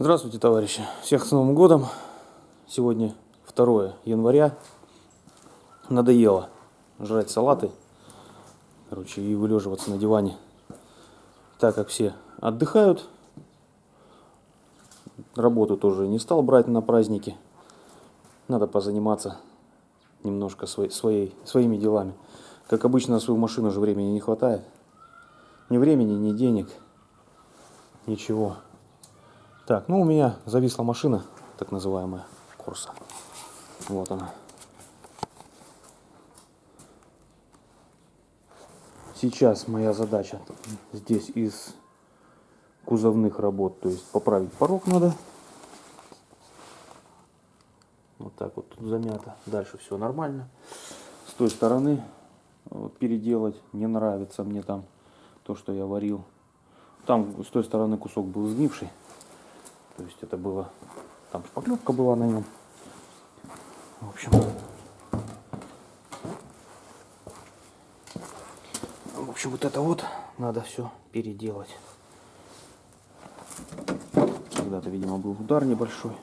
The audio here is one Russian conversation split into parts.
Здравствуйте, товарищи! Всех с Новым годом! Сегодня 2 января. Надоело жрать салаты, и вылеживаться на диване. Так как все отдыхают, работу тоже не стал брать на праздники. Надо позаниматься немножко своими делами. Как обычно, на свою машину же времени не хватает. Ни времени, ни денег, ничего. Так, у меня зависла машина, так называемая Корса. Вот она. Сейчас моя задача здесь из кузовных работ, то есть поправить порог надо. Вот так вот тут замято. Дальше все нормально. С той стороны переделать. Не нравится мне там то, что я варил. Там с той стороны кусок был сгнивший. То есть это было... Там шпаклевка была на нем. В общем, вот это вот надо все переделать. Когда-то, видимо, был удар небольшой.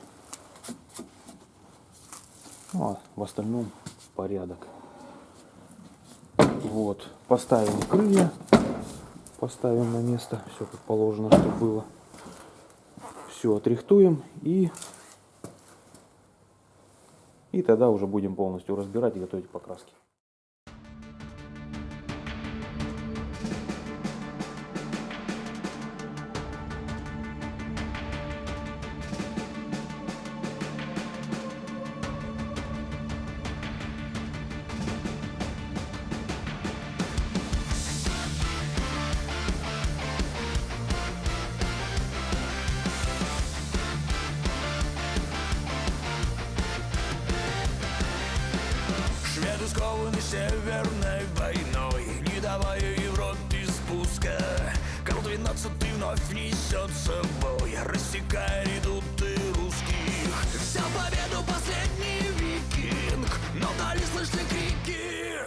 А в остальном порядок. Вот. Поставим крылья. Поставим на место. Все как положено, что было. Все отрихтуем и тогда уже будем полностью разбирать и готовить покраски. Скованы северной войной, не давая Европе спуска. Карл 12 вновь несет с собой, рассекая редуты русских. Взял победу последний викинг, но вдали слышны крики.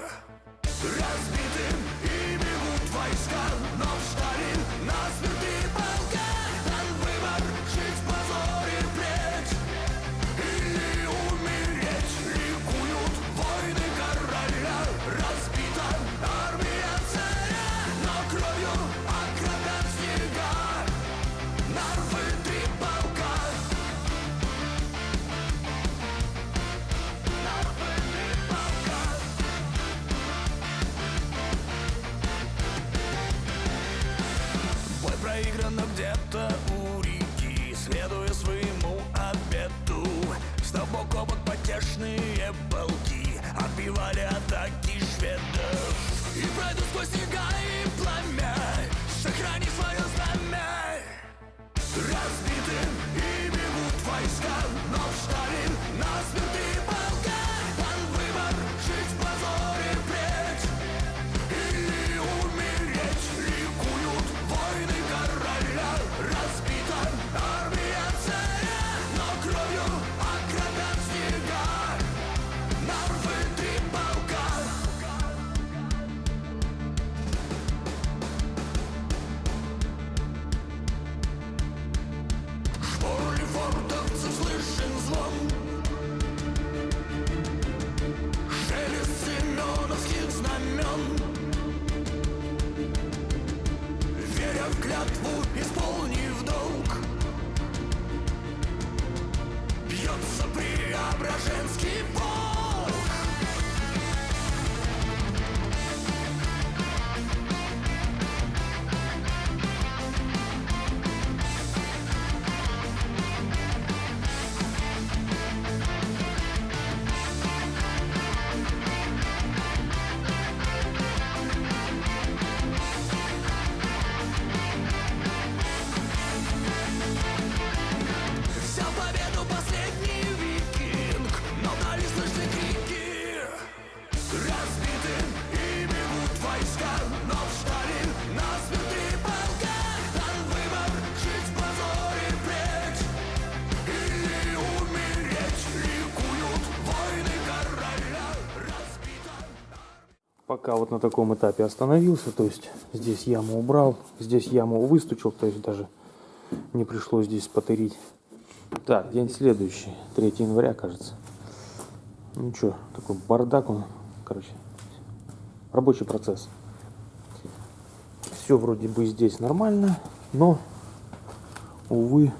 Разбиты и бегут войска, но встали насмерть и полка. Дан выбор жить в позоре впредь или умереть. Ликуют войны короля, разбита армия царя, но кровью окропят снега нарвы 3 полка. Нарвы 3 полка. Бой проигран где-то у реки, следуя своему обету. Став бок о бок потешные полки отбивали атаки шведов. И пройдут сквозь снега и пламя, сохрани свое знамя. Разбиты и бегут войска, но встали насмерть и полка. Дан выбор жить в позоре впредь или умереть. Ликуют войны короля, разбита армия царя, но кровью окропят снега нарвы 3 полка. Шпор лефортовцев слышен звон, шелест семеновских знамен. Веря в клятву, исполнив долг, бьется Преображенский полк. Взял победу последний викинг, но вдали слышны крики. Разбиты и бегут войска, но встали насмерть 3 полка. Дан выбор жить в позоре впредь или умереть. Ликуют войны короля, разбита. Пока вот на таком этапе остановился, то есть здесь яму убрал, здесь яму выстучил, то есть даже не пришлось здесь потырить. Так, день следующий, 3 января, кажется. Ну что, такой бардак он, короче, рабочий процесс. Все вроде бы здесь нормально, но, увы,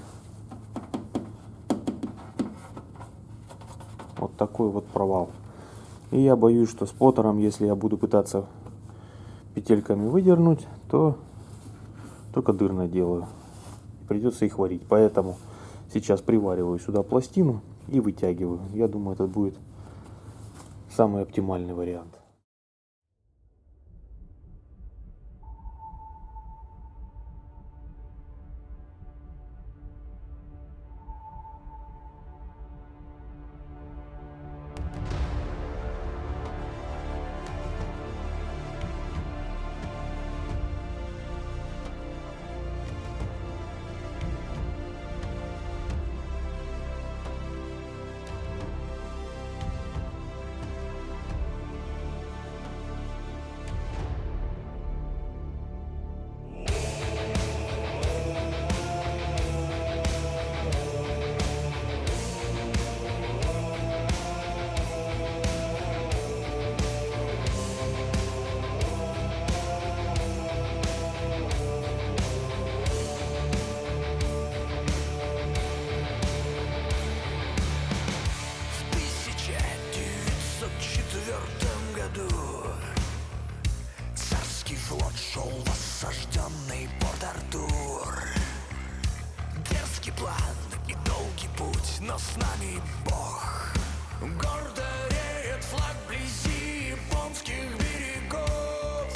вот такой вот провал. И я боюсь, что споттером, если я буду пытаться петельками выдернуть, то только дыр наделаю. Придется их варить. Поэтому сейчас привариваю сюда пластину и вытягиваю. Я думаю, это будет самый оптимальный вариант. Царский флот шел в осажденный Порт-Артур. Дерзкий план и долгий путь, но с нами Бог. Гордо реет флаг вблизи японских берегов.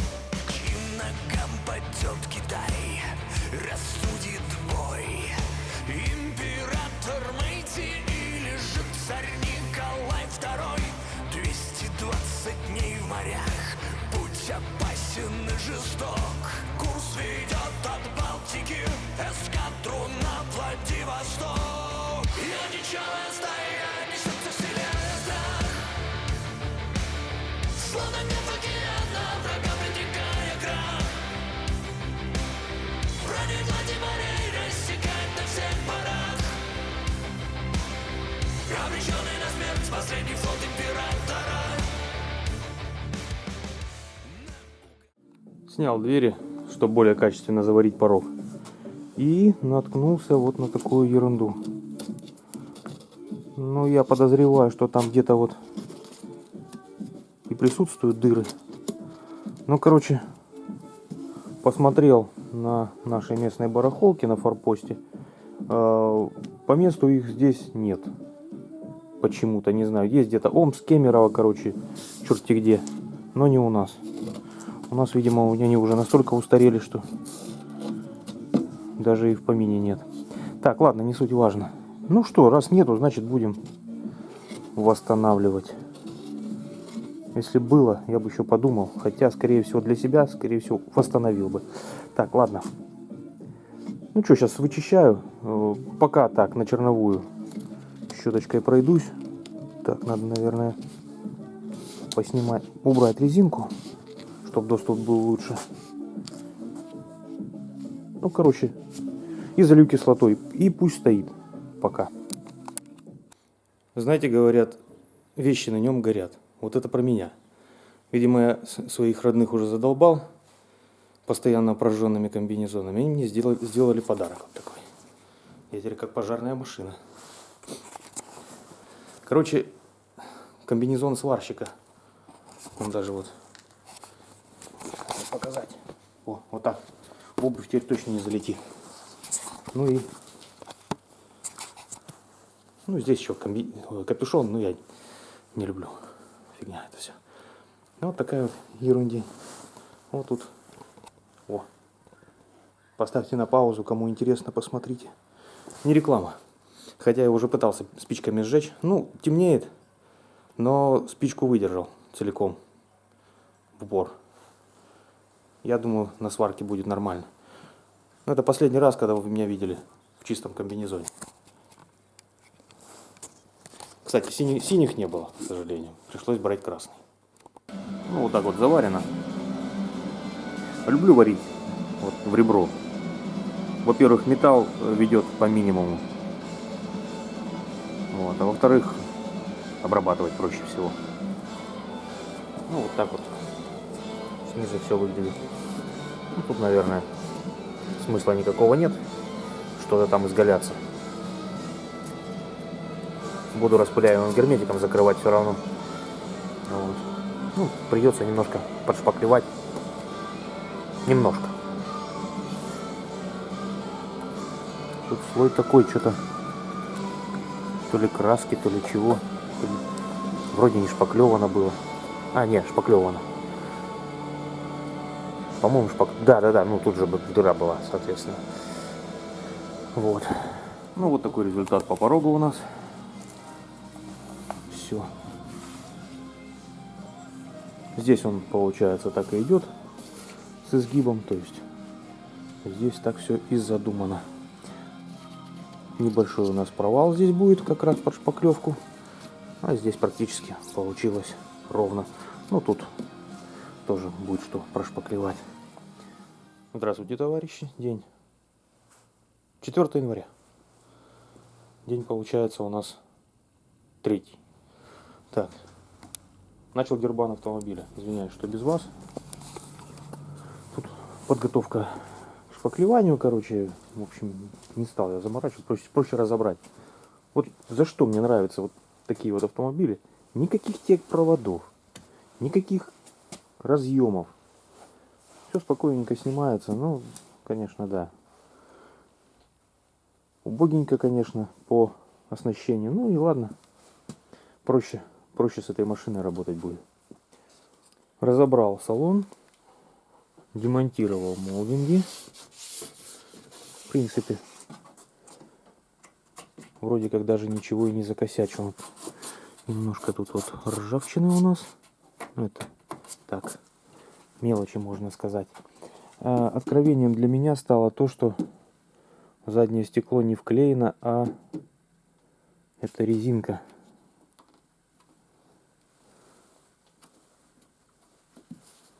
К чьим ногам падет Китай, рассудит бой. Император Мэйти или же царь Николай II. 220 дней в морях, путь опасен и жесток. Курс ведет от Балтики эскадру на Владивосток. И одичалая стая несется вселенная страх. Словно нет океана, врага притекая крах. Брони глади морей рассекает на всех парах. Обреченный на смерть последний флот императора. Снял двери, чтобы более качественно заварить порог. И наткнулся вот на такую ерунду. Ну, я подозреваю, что там где-то вот и присутствуют дыры. Ну, короче, посмотрел на нашей местной барахолке на форпосте. По месту их здесь нет. Почему-то, не знаю. Есть где-то Омск, Кемерово, короче, черти где. Но не у нас. У нас, видимо, они уже настолько устарели, что даже и в помине нет. Так, ладно, не суть важно. Ну что, раз нету, значит будем восстанавливать. Если было, я бы еще подумал. Хотя, скорее всего, для себя, скорее всего, восстановил бы. Так, ладно. Ну что, сейчас вычищаю. Пока так, на черновую. Щеточкой пройдусь. Так, надо, наверное, поснимать, убрать резинку, чтобы доступ был лучше. Ну, короче, и залью кислотой. И пусть стоит пока. Знаете, говорят, вещи на нем горят. Вот это про меня. Видимо, я своих родных уже задолбал постоянно прожженными комбинезонами. Они мне сделали подарок вот такой. Я теперь как пожарная машина. Короче, комбинезон сварщика. Он даже вот показать. О, вот так. В обувь теперь точно не залетит. Ну и здесь еще капюшон, но я не люблю. Фигня это все. Вот такая вот ерундень. Вот тут. О. Поставьте на паузу, кому интересно, посмотрите. Не реклама. Хотя я уже пытался спичками сжечь. Ну, темнеет, но спичку выдержал целиком. В упор. Я думаю, на сварке будет нормально. Но это последний раз, когда вы меня видели в чистом комбинезоне. Кстати, синих не было, к сожалению. Пришлось брать красный. Ну, вот так вот заварено. Люблю варить вот в ребро. Во-первых, металл ведет по минимуму. Вот. А во-вторых, обрабатывать проще всего. Ну, вот так вот снизу все выглядит. Ну, тут, наверное, смысла никакого нет. Что-то там изгаляться. Буду распыляемым герметиком закрывать все равно. Вот. Ну, придется немножко подшпаклевать. Немножко. Тут слой такой, что-то то ли краски, то ли чего. То ли... Вроде не шпаклевано было. А, нет, шпаклевано. По-моему, Да, ну тут же дыра была, соответственно. Вот. Ну, вот такой результат по порогу у нас. Все. Здесь он, получается, так и идет с изгибом, то есть здесь так все и задумано. Небольшой у нас провал здесь будет как раз под шпаклевку, а здесь практически получилось ровно. Ну, тут тоже будет что прошпаклевать. Здравствуйте, товарищи. День 4 января. День получается у нас 3. Так. Начал дербан автомобиля. Извиняюсь, что без вас. Тут подготовка к шпаклеванию, короче. В общем, не стал я заморачивать. Проще разобрать. Вот за что мне нравятся вот такие вот автомобили. Никаких тек-проводов. Никаких разъемов. Все спокойненько снимается. Ну, конечно, да. Убогенько, конечно, по оснащению. Ну и ладно. Проще с этой машиной работать будет. Разобрал салон. Демонтировал молдинги. В принципе, вроде как даже ничего и не закосячил. Немножко тут вот ржавчины у нас. Это так, мелочи, можно сказать. Откровением для меня стало то, что заднее стекло не вклеено, а это резинка.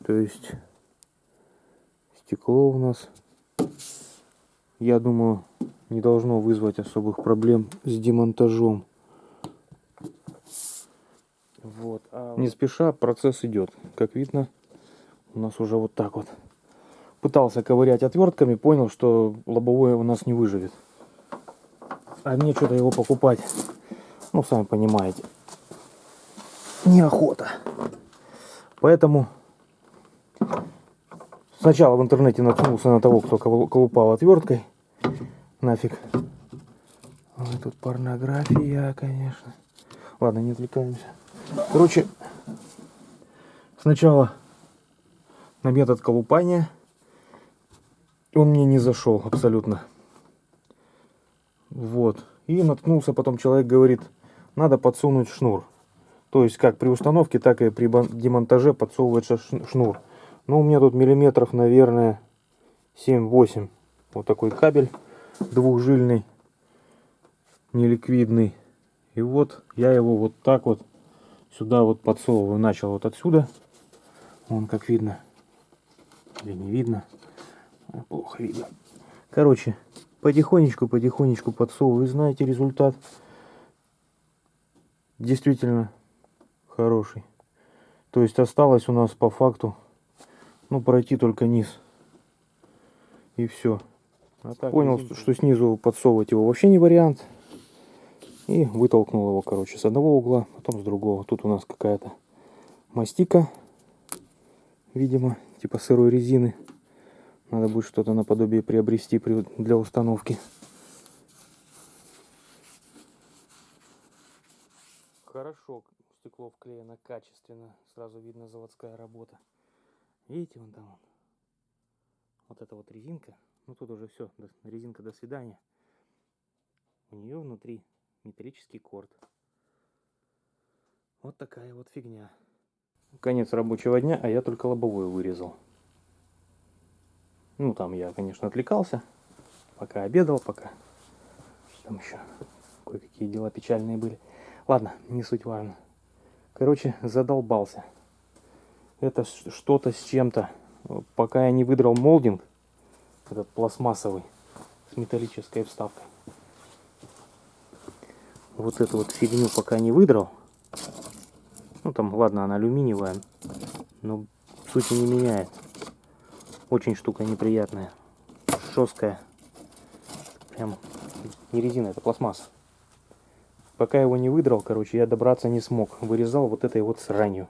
То есть стекло у нас, я думаю, не должно вызвать особых проблем с демонтажом. Вот. Не спеша процесс идет. Как видно, у нас уже вот так вот. Пытался ковырять отвертками, понял, что лобовое у нас не выживет. А мне что-то его покупать, ну, сами понимаете, неохота. Поэтому сначала в интернете наткнулся на того, кто колупал отверткой. Нафиг. Ой, тут порнография, конечно. Ладно, не отвлекаемся. Короче, сначала на метод колупания. Он мне не зашел абсолютно. Вот. И наткнулся, потом человек говорит, надо подсунуть шнур. То есть как при установке, так и при демонтаже подсовывается шнур. Ну, у меня тут миллиметров, наверное, 7-8. Вот такой кабель двухжильный, неликвидный. И вот я его вот так вот сюда вот подсовываю. Начал вот отсюда. Вон как видно. Или не видно. Плохо видно. Короче, потихонечку подсовываю. И знаете, результат действительно хороший. То есть осталось у нас по факту, ну, пройти только низ. И все. А так, понял, что снизу подсовывать его вообще не вариант. И вытолкнул его, короче, с одного угла, потом с другого. Тут у нас какая-то мастика, видимо, типа сырой резины. Надо будет что-то наподобие приобрести для установки. Хорошо стекло вклеено качественно. Сразу видно заводская работа. Видите, вон там вот эта вот резинка. Ну тут уже все, резинка до свидания. У нее внутри металлический корд. Вот такая вот фигня. Конец рабочего дня, а я только лобовое вырезал. Ну там я, конечно, отвлекался. Пока обедал, пока там еще кое-какие дела печальные были. Ладно, не суть важно. Короче, задолбался. Это что-то с чем-то. Пока я не выдрал молдинг, этот пластмассовый, с металлической вставкой. вот эту вот фигню пока не выдрал. Ну там, ладно, она алюминиевая, но сути не меняет. Очень штука неприятная, жесткая. Прям не резина, это пластмасса. Пока его не выдрал, короче, я добраться не смог. Вырезал вот этой вот сранью.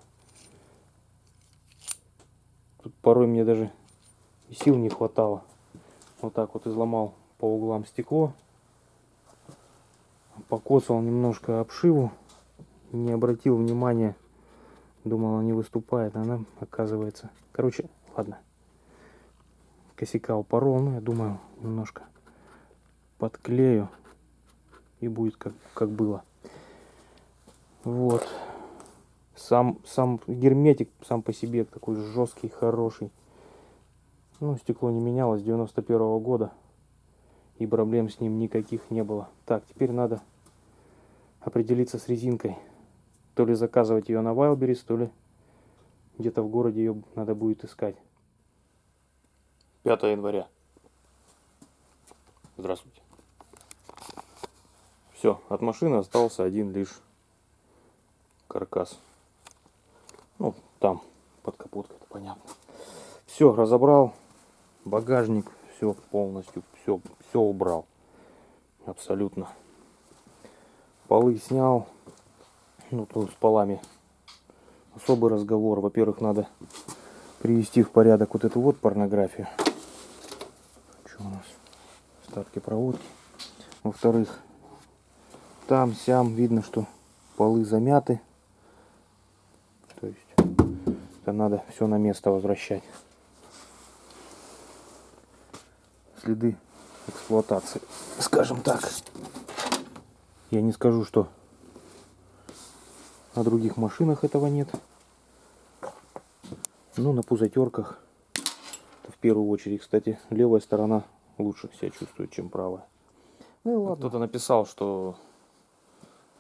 Тут порой мне даже сил не хватало. Вот так вот изломал по углам стекло. Покоцал немножко обшиву. Не обратил внимания. Думал, она не выступает. Она, оказывается... Короче, ладно. Косяка упорол. Ну, я думаю, немножко подклею. И будет как было. Вот. Сам герметик сам по себе такой жесткий, хороший. Ну, стекло не менялось с 91-го года. И проблем с ним никаких не было. Так, теперь надо определиться с резинкой. То ли заказывать ее на Wildberries, то ли где-то в городе ее надо будет искать. 5 января. Здравствуйте. Все, от машины остался один лишь каркас. Ну, там, под капоткой, это понятно. Все, разобрал. Багажник, все полностью, все убрал. Абсолютно. Полы снял. Ну, тут с полами особый разговор. Во-первых, надо привести в порядок вот эту вот порнографию. Что у нас? Остатки проводки. Во-вторых, там-сям видно, что полы замяты. То есть это надо все на место возвращать. Следы эксплуатации, скажем так. Я не скажу, что на других машинах этого нет. Но на пузатерках в первую очередь. Кстати, левая сторона лучше себя чувствует, чем правая. Ну и ладно. Кто-то написал, что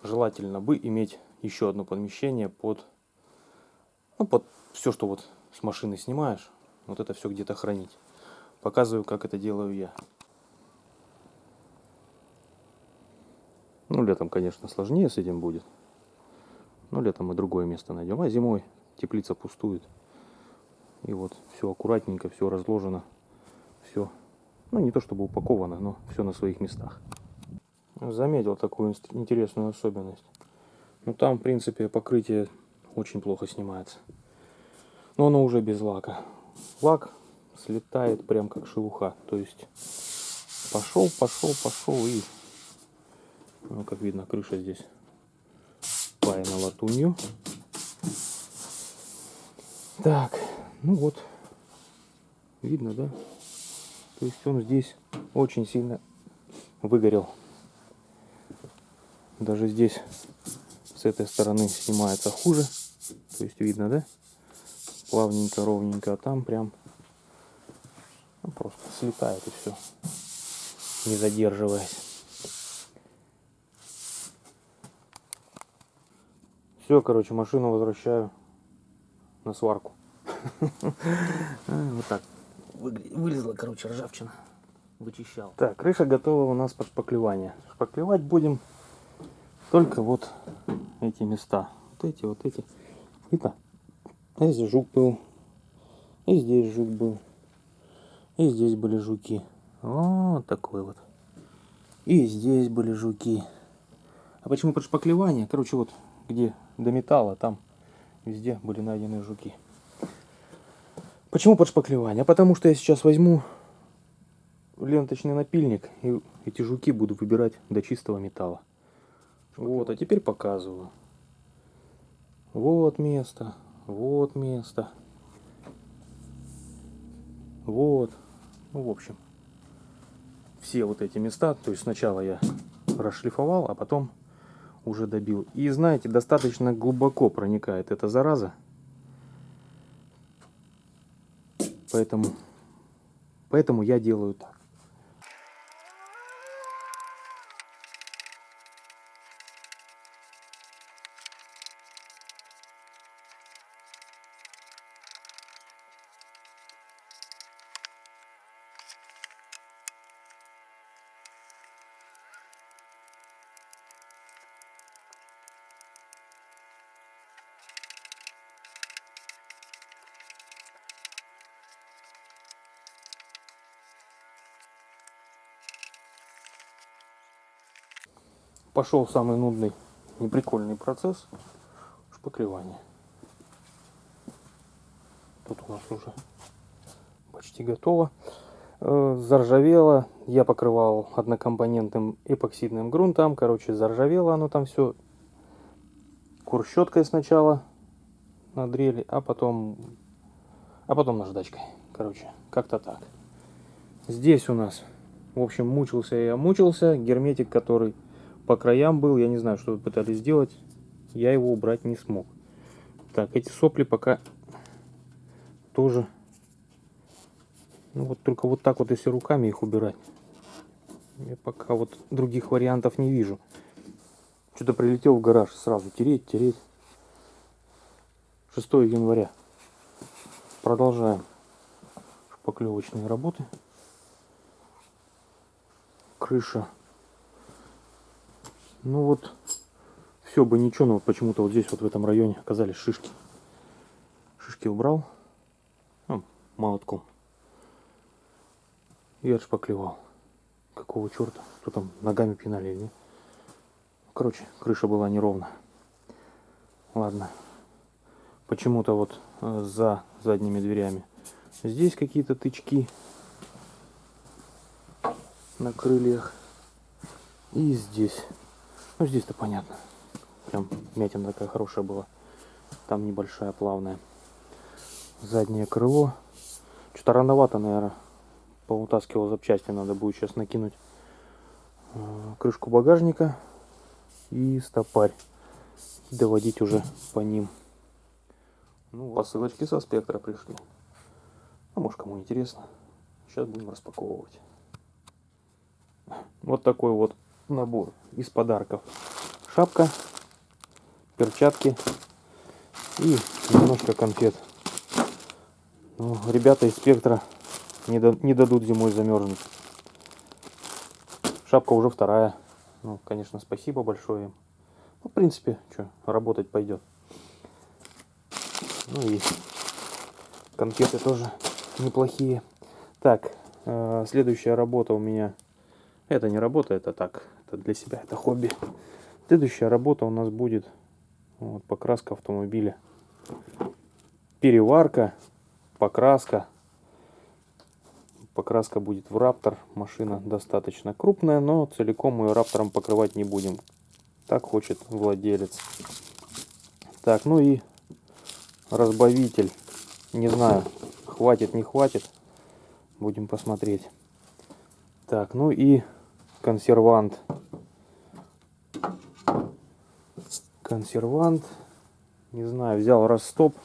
желательно бы иметь еще одно помещение под все, что вот с машины снимаешь. Вот это все где-то хранить. Показываю, как это делаю я. Ну, летом, конечно, сложнее с этим будет. Но летом мы другое место найдем. А зимой теплица пустует. И вот все аккуратненько, все разложено. Все, ну не то чтобы упаковано, но все на своих местах. Заметил такую интересную особенность. Ну там, в принципе, покрытие очень плохо снимается. Но оно уже без лака. Лак слетает прям как шелуха. То есть пошел и, ну как видно, крыша здесь паяна латунью. Так, ну вот, видно, да? То есть он здесь очень сильно выгорел. Даже здесь с этой стороны снимается хуже. То есть видно, да? Плавненько, ровненько, а там прям просто слетает и все, не задерживаясь. Все, короче, машину возвращаю на сварку. Вот так вылезла, короче, ржавчина. Вычищал. Так, крыша готова у нас под шпаклевание. Шпаклевать будем только вот эти места. Вот эти. И так. Здесь жук был. И здесь жук был. И здесь были жуки. Вот такой вот. И здесь были жуки. А почему под шпаклевание? Короче, вот где до металла, там везде были найдены жуки. Почему под шпаклевание? Потому что я сейчас возьму ленточный напильник и эти жуки буду выбирать до чистого металла. Вот, а теперь показываю. Вот место. Вот место. Вот. Ну, в общем, все вот эти места. То есть сначала я расшлифовал, а потом уже добил. И знаете, достаточно глубоко проникает эта зараза. Поэтому я делаю так. пошел самый нудный, неприкольный процесс шпаклевания. Тут у нас уже почти готово. Заржавело. Я покрывал однокомпонентным эпоксидным грунтом. Короче, заржавело оно там все. Курщеткой сначала надрели, а потом наждачкой. Короче, как-то так. Здесь у нас, в общем, мучился. Герметик, который по краям был, я не знаю, что вы пытались сделать, я его убрать не смог. Так, эти сопли пока тоже, ну вот только вот так вот, если руками их убирать, я пока вот других вариантов не вижу. Что-то прилетел в гараж, сразу тереть. 6 января. Продолжаем шпаклевочные работы. Крыша. Ну вот, все бы ничего, но вот почему-то вот здесь вот в этом районе оказались шишки. Шишки убрал молотком и отшпаклевал. Какого черта? Кто там ногами пинали или нет? Короче, крыша была неровна. Ладно. Почему-то вот за задними дверями здесь какие-то тычки на крыльях. И здесь. Ну, здесь-то понятно. Прям вмятина такая хорошая была. Там небольшая, плавная. Заднее крыло. Что-то рановато, наверное. Поутаскивал запчасти. Надо будет сейчас накинуть крышку багажника и стопарь. И доводить уже по ним. Ну, посылочки со Спектра пришли. А может, кому интересно. Сейчас будем распаковывать. Вот такой вот набор из подарков. Шапка, перчатки и немножко конфет. Ну, ребята из Спектра не дадут зимой замерзнуть. Шапка уже вторая. Ну, конечно, спасибо большое им. Ну, в принципе, что, работать пойдет. Ну и конфеты тоже неплохие. Так, следующая работа у меня. Это не работа, это так, это для себя, это хобби. Следующая работа у нас будет вот, покраска автомобиля. Переварка, покраска. Покраска будет в Раптор. Машина достаточно крупная, но целиком ее Раптором покрывать не будем. Так хочет владелец. Так, ну и разбавитель. Не знаю, хватит, не хватит. Будем посмотреть. Так, ну и консервант. Консервант. Не знаю, взял Растоп.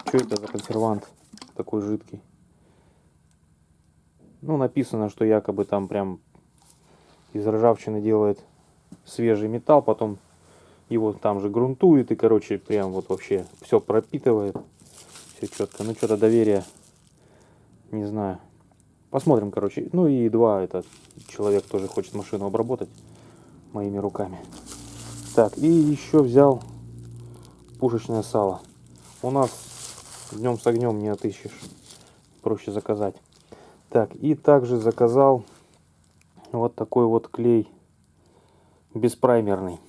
Что это за консервант такой жидкий? Ну, написано, что якобы там прям из ржавчины делает свежий металл, потом его там же грунтует и, короче, прям вот вообще все пропитывает. Все четко. Ну, что-то доверия, не знаю. Посмотрим, короче. Ну и этот человек тоже хочет машину обработать моими руками. Так, и еще взял пушечное сало. У нас днем с огнем не отыщешь. Проще заказать. Так, и также заказал вот такой вот клей беспраймерный.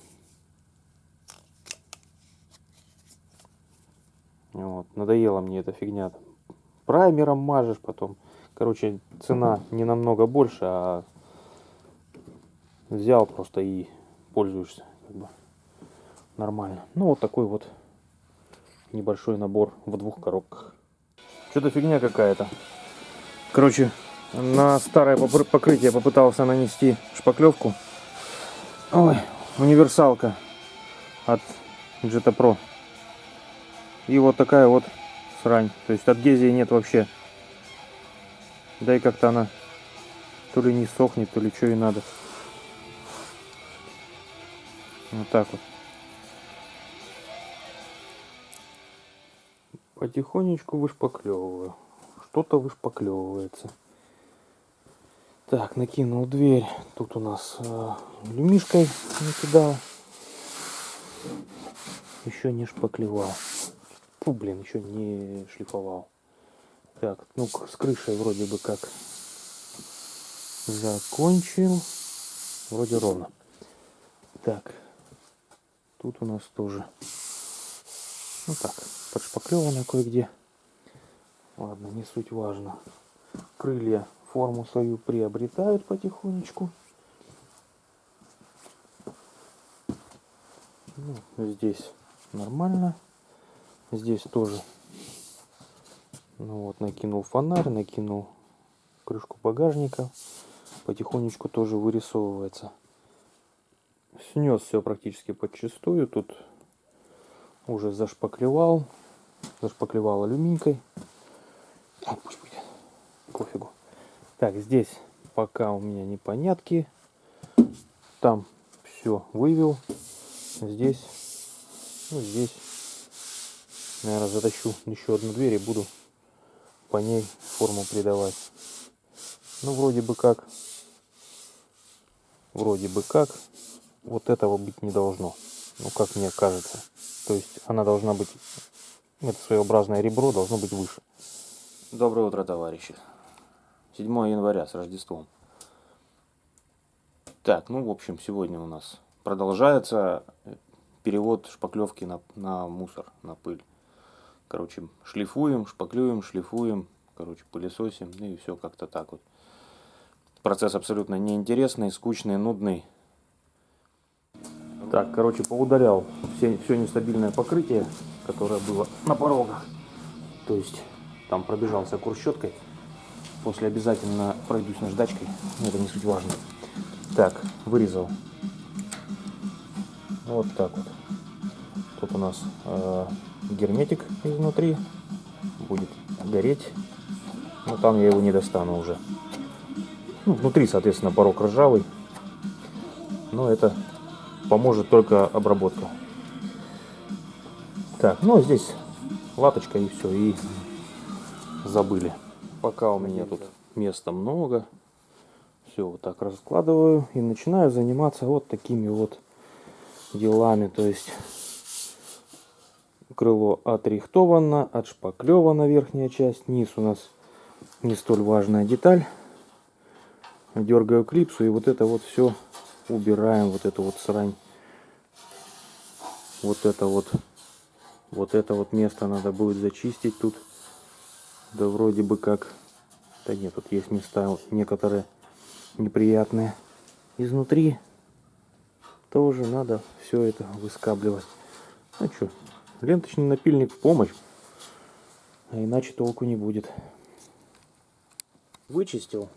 Вот, надоела мне эта фигня. Праймером мажешь потом. Короче, цена не намного больше, а взял просто и пользуешься. Как бы нормально. Ну, вот такой вот небольшой набор в 2 коробках. Что-то фигня какая-то. Короче, на старое покрытие попытался нанести шпаклевку. Ой, универсалка от Jetta Pro. И вот такая вот срань. То есть адгезии нет вообще. Да и как-то она то ли не сохнет, то ли что и надо. Вот так вот. Потихонечку вышпаклевываю. Что-то вышпаклевывается. Так, накинул дверь. Тут у нас люмишкой накидал. Еще не шпаклевал. Фу, блин, еще не шлифовал. Так, ну с крышей вроде бы как Закончил. Вроде ровно. Так. Тут у нас тоже. Ну так, подшпаклевано кое-где. Ладно, не суть важно. Крылья форму свою приобретают потихонечку. Ну, здесь нормально. Здесь тоже. Ну вот, накинул фонарь, накинул крышку багажника. Потихонечку тоже вырисовывается. Снес все практически подчистую. Тут уже зашпаклевал. Зашпаклевал алюминькой. Пусть будет. Пофигу. Так, здесь пока у меня непонятки. Там все вывел. Здесь, ну, здесь, наверное, затащу еще одну дверь и буду по ней форму придавать. Ну, вроде бы как, вот этого быть не должно. Ну, как мне кажется. То есть она должна быть, это своеобразное ребро должно быть выше. Доброе утро, товарищи. 7 января с Рождеством. Так, ну, в общем, сегодня у нас продолжается перевод шпаклевки на мусор, на пыль. Короче, шлифуем, шпаклюем, шлифуем, короче, пылесосим, ну и все как-то так вот. Процесс абсолютно неинтересный, скучный, нудный. Так, короче, поудалял все нестабильное покрытие, которое было на порогах. То есть там пробежался курщеткой. После обязательно пройдусь наждачкой, но это не суть важно. Так, вырезал. Вот так вот. Тут у нас герметик изнутри. Будет гореть. Но там я его не достану уже. Ну, внутри, соответственно, порог ржавый. Но это поможет только обработка. Так, ну здесь латочка и все. И забыли. Пока у меня тут места много. Все вот так раскладываю. И начинаю заниматься вот такими вот делами. То есть крыло отрихтовано, отшпаклевана верхняя часть. Низ у нас не столь важная деталь. Дергаю клипсу и вот это вот все убираем. Вот эту вот срань. Вот это вот место надо будет зачистить тут. Да вроде бы как. Да нет, тут есть места некоторые неприятные. Изнутри тоже надо все это выскабливать. Ну что, ленточный напильник в помощь. А иначе толку не будет. Вычистил.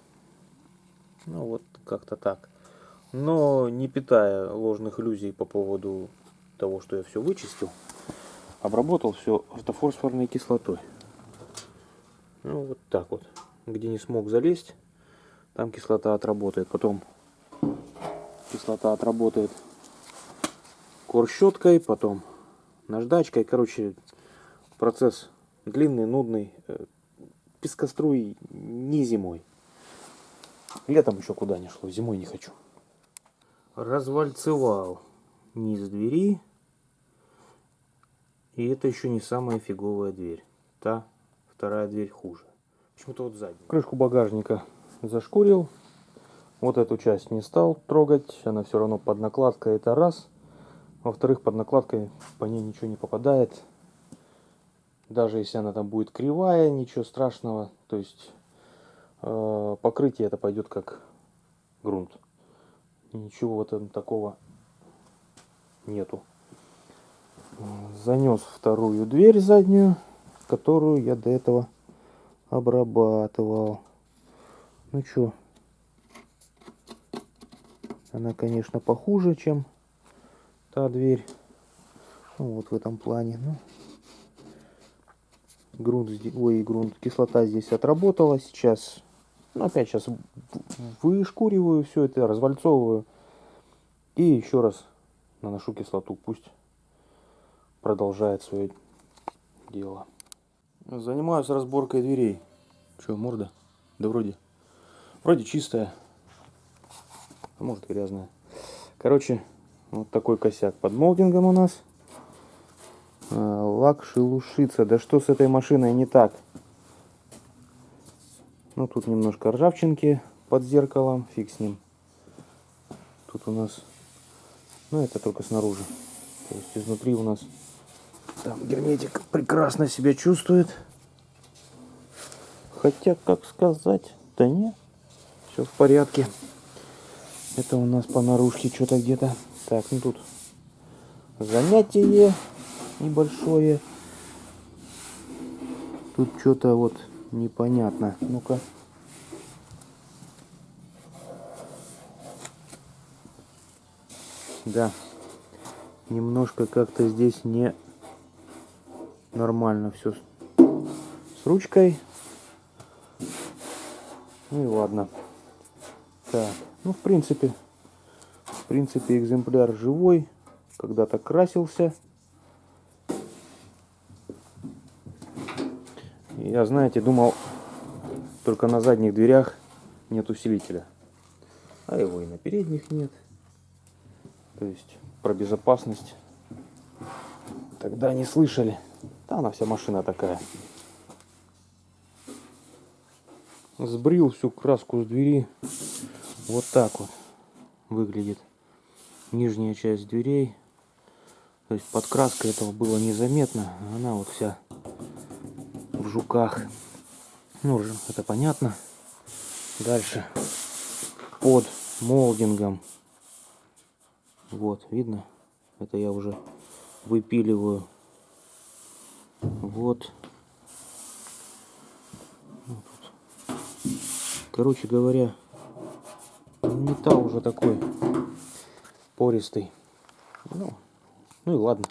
Ну вот как-то так. Но не питая ложных иллюзий по поводу того, что я все вычистил. Обработал все ортофосфорной кислотой. Ну вот так вот. Где не смог залезть, там кислота отработает. Потом кислота отработает корщеткой, потом наждачкой. Короче, процесс длинный, нудный. Пескоструй не зимой. Летом еще куда не шло, зимой не хочу. Развальцевал низ двери. И это еще не самая фиговая дверь. Та вторая дверь хуже. Почему-то вот задняя. Крышку багажника зашкурил. Вот эту часть не стал трогать. Она все равно под накладкой, это раз. Во-вторых, под накладкой по ней ничего не попадает. Даже если она там будет кривая, ничего страшного. То есть покрытие это пойдет как грунт. Ничего вот такого нету. Занес вторую дверь заднюю, которую я до этого обрабатывал. Ну что, она, конечно, похуже, чем та дверь. Ну, вот в этом плане. Ну, грунт, кислота здесь отработала. Сейчас, ну, опять сейчас вышкуриваю все это, развальцовываю. И еще раз наношу кислоту. Пусть продолжает свое дело. Занимаюсь разборкой дверей. Че, морда? Да вроде чистая. А может грязная. Короче, вот такой косяк под молдингом у нас. Лак шелушится. Да что с этой машиной не так? Ну, тут немножко ржавчинки под зеркалом, фиг с ним. Тут у нас, ну это только снаружи. То есть изнутри у нас там герметик прекрасно себя чувствует. Хотя, как сказать, да не, все в порядке. Это у нас по наружке что-то где-то. Так, ну тут занятие небольшое. Тут что-то вот непонятно. Ну-ка. Да. Немножко как-то здесь не нормально все с ручкой. Ну и ладно. Так, ну в принципе экземпляр живой. Когда-то красился. Я, знаете, думал, только на задних дверях нет усилителя. А его и на передних нет. То есть про безопасность тогда не слышали. Да, она вся машина такая. Сбрил всю краску с двери. Вот так вот выглядит нижняя часть дверей. То есть подкраска этого было незаметно. Она вот вся в жуках. Ну, это понятно. Дальше под молдингом. Вот, видно? Это я уже выпиливаю. Вот. Короче говоря, металл уже такой пористый. Ну и ладно.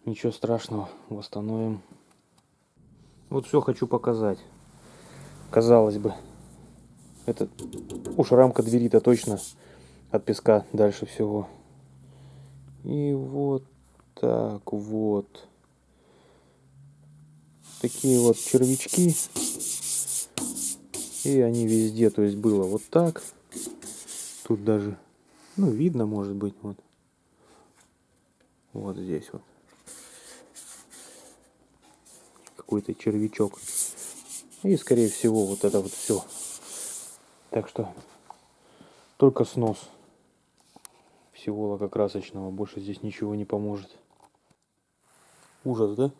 Ничего страшного, восстановим. Вот все хочу показать. Казалось бы, это уж рамка двери-то точно от песка дальше всего. И вот так вот. Такие вот червячки. И они везде, то есть было вот так. Тут даже, ну, видно, может быть, вот. Вот здесь вот. Какой-то червячок. И, скорее всего, вот это вот все. Так что только снос всего лакокрасочного. Больше здесь ничего не поможет. Ужас, да?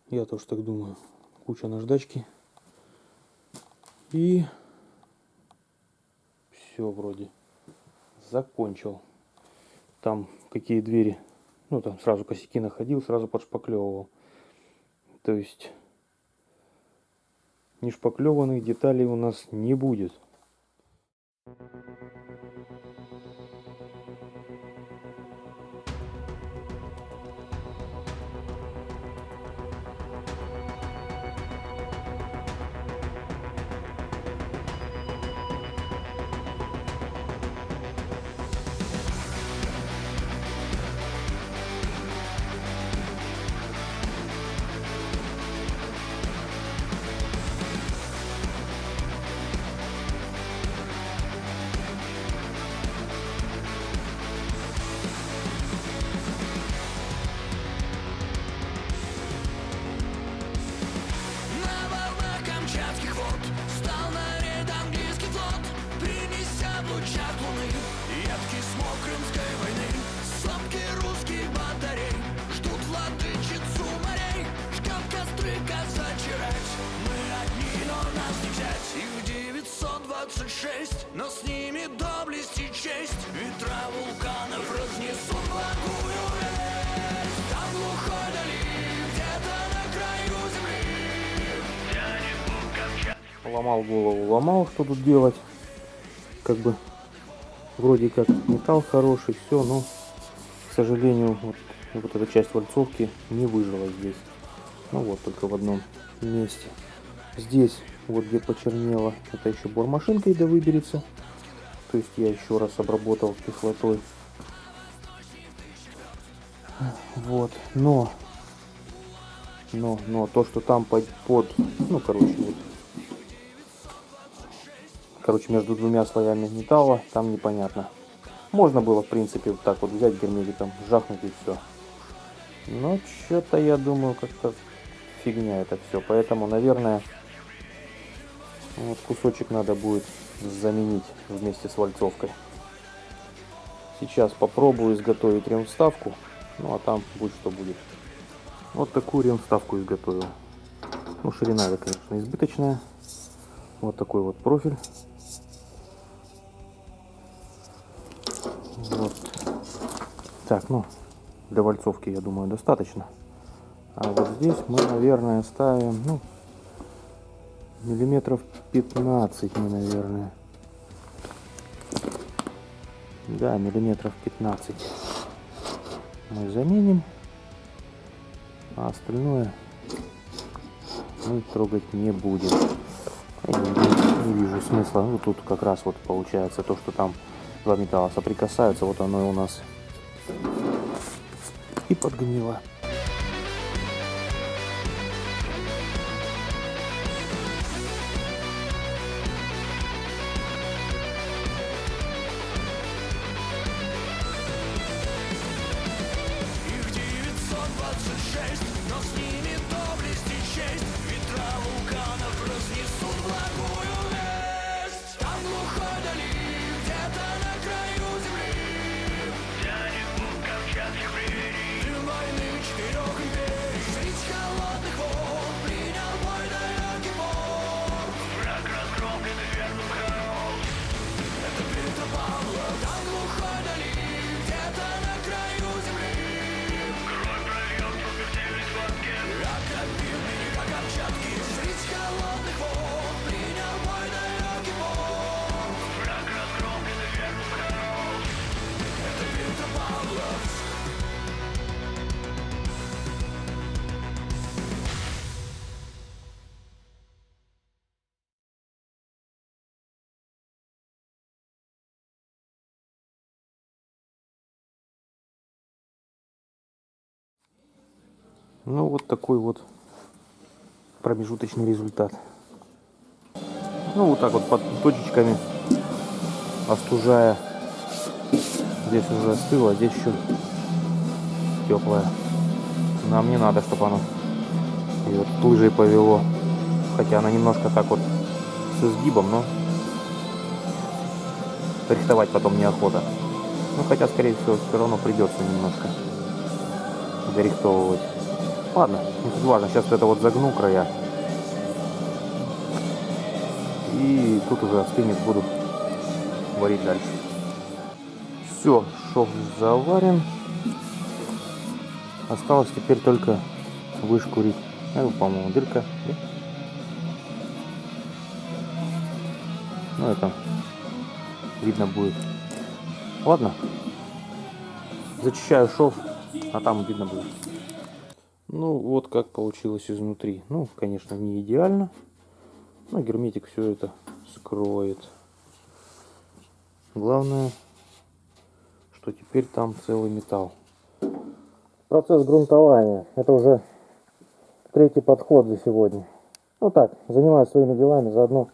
Я тоже так думаю. Куча наждачки. И все вроде закончил. Там какие двери. Ну, там сразу косяки находил, сразу подшпаклевывал. То есть нешпаклеванных деталей у нас не будет. На волнах камчатских вод стал на рейд английский флот, принеся в лучах луны едкий смог Крымской войны. Сопки русских батарей ждут владычицу морей, жгем костры казачий рать. Мы одни, но нас не взять. Их 926, но с ними доблесть и честь. Ветра вулканов разнесут благую весть. Там в глухой дали, где-то на краю земли, тянет лук Камчатский. Ломал голову, ломал, что тут делать. Как бы вроде как металл хороший, все, но, к сожалению, вот эта часть вальцовки не выжила здесь. Ну вот, только в одном месте. Здесь, вот где почернело, это еще бормашинкой да выберется. То есть я еще раз обработал кислотой. Вот, но то, что там под ну, короче, между двумя слоями металла, там непонятно. Можно было, в принципе, вот так вот взять герметиком, жахнуть и все. Но что-то, я думаю, как-то фигня это все. Поэтому, наверное, Вот кусочек надо будет заменить вместе с вальцовкой. Сейчас попробую изготовить ремвставку, ну а там будь что будет. Вот такую ремвставку изготовил. Ну, ширина, это, конечно, избыточная. Вот такой вот профиль. Вот. Так, ну, для вальцовки, я думаю, достаточно. А вот здесь мы, наверное, ставим, ну, миллиметров 15 мы, наверное. Да, миллиметров 15 мы заменим. А остальное мы трогать не будем. Я не вижу смысла. Ну, тут как раз вот получается то, что там два металла соприкасаются. Вот оно и у нас и подгнило. Их 926, но с ними доблесть и честь. Ветра вулканов разнесут благую весть. Там глухой дали, где-то на краю земли, тянет путь камчатских прений. Дым войны 4 империй, средь холодных вод принял бой далекий порт. Враг разгромлен и вернут хаос. Это Петропавлов, там глухой дали, где-то на краю земли. Кровь прольется в смертельной схватке. Окропил берега Камчатки, средь холодных вод принял бой далекий порт. Враг разгромлен и вернут хаос. Это Петропавловск. Ну, вот такой вот промежуточный результат. Ну, вот так вот под точечками, остужая. Здесь уже остыло, здесь еще теплое. Нам не надо, чтобы оно и вот лыжей повело. Хотя она немножко так вот с изгибом, но рихтовать потом неохота. Ну, хотя, скорее всего, все равно придется немножко дорихтовывать. Ладно, не суть важно. Сейчас это вот загну края. И тут уже остынет, буду варить дальше. Все, шов заварен. Осталось теперь только вышкурить. Ну, по-моему, дырка. Да? Ну, это видно будет. Ладно. Зачищаю шов, а там видно будет. Ну, вот как получилось изнутри. Ну, конечно, не идеально. Но герметик все это скроет. Главное, что теперь там целый металл. Процесс грунтования. Это уже третий подход за сегодня. Ну так, занимаюсь своими делами, заодно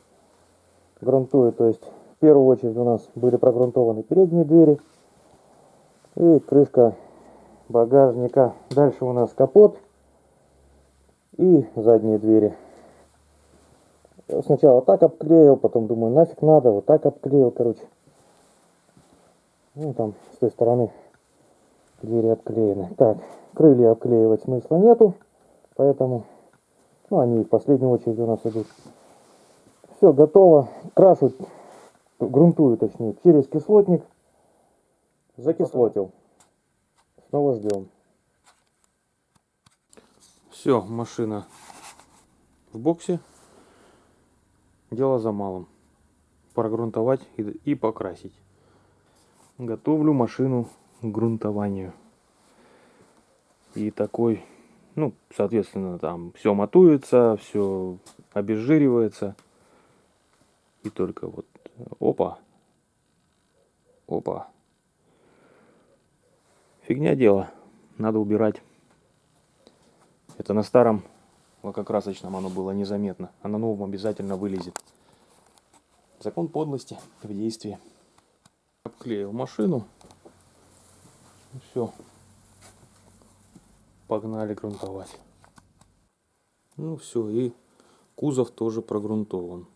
грунтую. То есть, в первую очередь у нас были прогрунтованы передние двери и крышка багажника. Дальше у нас капот и задние двери. Сначала так обклеил, потом думаю, нафиг надо, вот так обклеил, короче. Ну, там с той стороны двери обклеены. Так, крылья обклеивать смысла нету, поэтому, ну, они в последнюю очередь у нас идут. Все, готово. Крашу, грунтую, точнее, через кислотник. Закислотил. Снова ждем. Все, машина в боксе. Дело за малым. Прогрунтовать и покрасить. Готовлю машину к грунтованию. И такой, ну, соответственно, там все матуется, все обезжиривается. И только вот, опа, опа. Фигня дело. Надо убирать. Это на старом лакокрасочном оно было незаметно. А на новом обязательно вылезет. Закон подлости в действии. Обклеил машину. Все. Погнали грунтовать. Ну все, и кузов тоже прогрунтован.